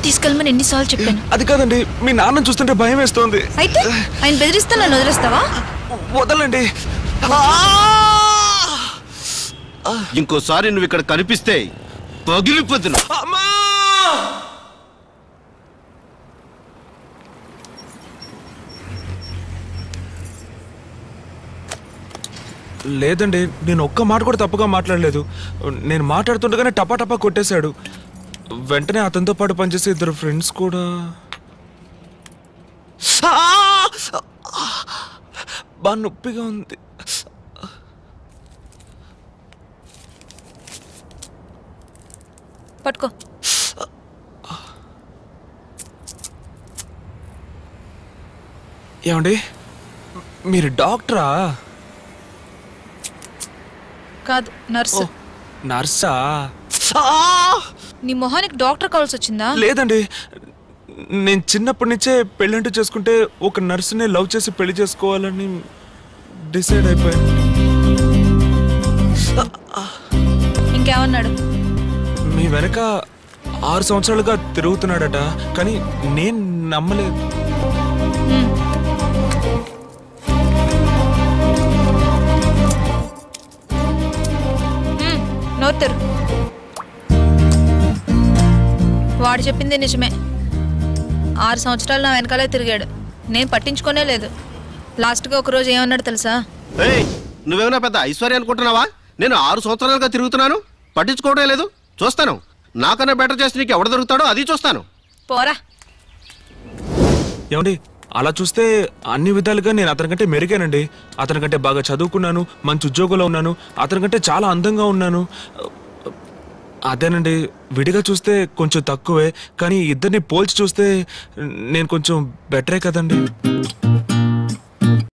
తీసుకెళ్ళమని ఎన్నిసార్లు చెప్పాను. అది కాదండి, మీ నాన్న చూస్తుంటే భయం వేస్తోంది. అయితే ఆయన బెదిరిస్తే నన్ను వదిలేస్తావా? వదలండి. ఇంకోసారి నువ్వు ఇక్కడ కనిపిస్తే పగిలిపోతున్నా. లేదండి, నేను ఒక్క మాట కూడా తప్పుగా మాట్లాడలేదు. నేను మాట్లాడుతుండగానే టపా టపా కొట్టేశాడు. వెంటనే అతనితో పాటు పనిచేసే ఇద్దరు ఫ్రెండ్స్ కూడా. బాగా నొప్పిగా ఉంది. పట్టుకో. ఏమండి, మీరు డాక్టరా? కాదు, నర్సు. నర్సా? నీ మొహానికి డాక్టర్ కావాల్సి వచ్చిందా? లేదండి, నేను చిన్నప్పటి నుంచే పెళ్ళంటూ చేసుకుంటే ఒక నర్సునే లవ్ చేసి పెళ్లి చేసుకోవాలని డిసైడ్ అయిపోయాను. ఇంకేమన్నాడు? మీ వెనక 6 సంవత్సరాలుగా తిరుగుతున్నాడట, కానీ నేను నమ్మలేదు. నోత్తరు. వాడు చెప్పింది నిజమే. 6 సంవత్సరాలు నా వెనకాలే తిరిగాడు, నేను పట్టించుకోనే లేదు. లాస్ట్గా ఒకరోజు ఏమన్నాడు తెలుసా? నువ్వేమన్నా పెద్ద ఐశ్వర్య అనుకుంటున్నావా? నేను 6 సంవత్సరాలుగా తిరుగుతున్నాను, పట్టించుకోవడం లేదు. చూస్తాను, నాకన్నా బెటర్ చేసి నీకు ఎవడు దొరుకుతాడో అది చూస్తాను. పోరా. ఏమండి, అలా చూస్తే అన్ని విధాలుగా నేను అతనికంటే మెరుగానండి. అతనికంటే బాగా చదువుకున్నాను, మంచి ఉద్యోగంలో ఉన్నాను, అతనికంటే చాలా అందంగా ఉన్నాను. అదేనండి, విడిగా చూస్తే కొంచెం తక్కువే, కానీ ఇద్దరిని పోల్చి చూస్తే నేను కొంచెం బెటరే కదండి.